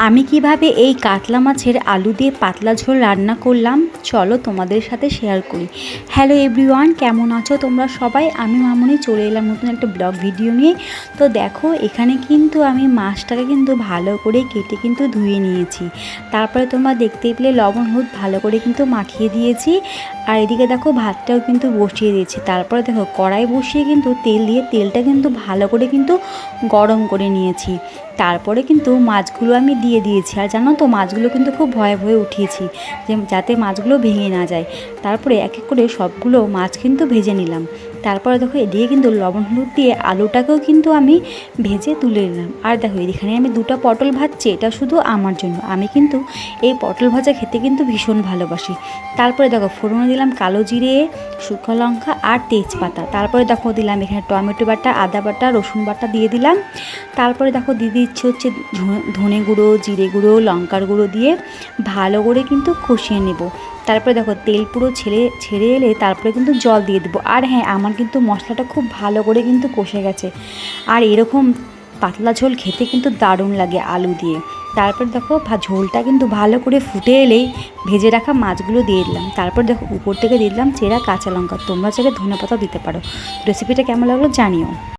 আমি কিভাবে এই কাতলা মাছের আলু দিয়ে পাতলা ঝোল রান্না করলাম চলো তোমাদের সাথে শেয়ার করি। হ্যালো এভরিওয়ান, কেমন আছো তোমরা সবাই? আমি মামনি চলে এলাম নতুন একটা ব্লগ ভিডিও নিয়ে। তো দেখো এখানে কিন্তু আমি মাছটাকে কিন্তু ভালো করে কেটে কিন্তু ধুয়ে নিয়েছি। তারপরে তোমরা দেখতেই পেলে লবণ হলুদ ভালো করে কিন্তু মাখিয়ে দিয়েছি। আর এদিকে দেখো ভাতটাও কিন্তু বসিয়ে দিয়েছি। তারপরে দেখো কড়াই বসিয়ে কিন্তু তেল দিয়ে তেলটা কিন্তু ভালো করে কিন্তু গরম করে নিয়েছি। তারপরে কিন্তু মাছগুলো আমি দিয়ে দিয়েছি। আর জানো তো মাছগুলো কিন্তু খুব ভয়ে ভয়ে উঠিয়েছি যে যাতে মাছগুলো ভেঙে না যায়। তারপরে এক এক করে সবগুলো মাছ কিন্তু ভেজে নিলাম। তারপরে দেখো এদিকে কিন্তু লবণ হলুদ দিয়ে আলুটাকেও কিন্তু আমি ভেজে তুলে নিলাম। আর দেখো এখানে আমি দুটো পটল ভাজছি, এটা শুধু আমার জন্য। আমি কিন্তু এই পটল ভাজা খেতে কিন্তু ভীষণ ভালোবাসি। তারপরে দেখো ফোড়নে দিলাম কালো জিরে, শুকনো লঙ্কা আর তেজপাতা। তারপরে দেখো দিলাম এখানে টমেটো বাটা, আদা বাটা, রসুন বাটা দিয়ে দিলাম। তারপরে দেখো দিয়ে দিচ্ছি হচ্ছে ধনে গুঁড়ো, জিরে গুঁড়ো, লঙ্কার গুঁড়ো দিয়ে ভালো করে কিন্তু কষিয়ে নেব। তারপরে দেখো তেল পুরো ছেড়ে এলে তারপরে কিন্তু জল দিয়ে দেবো। আর হ্যাঁ, আমার কিন্তু মশলাটা খুব ভালো করে কিন্তু কষে গেছে। আর এরকম পাতলা ঝোল খেতে কিন্তু দারুণ লাগে আলু দিয়ে। তারপর দেখো ঝোলটা কিন্তু ভালো করে ফুটে এলেই ভেজে রাখা মাছগুলো দিয়ে দিলাম। তারপর দেখো উপর থেকে দিয়ে দিলাম চেরা কাঁচা লঙ্কা। তোমরা চাইলে ধনেপাতাও দিতে পারো। রেসিপিটা কেমন লাগলো জানিও।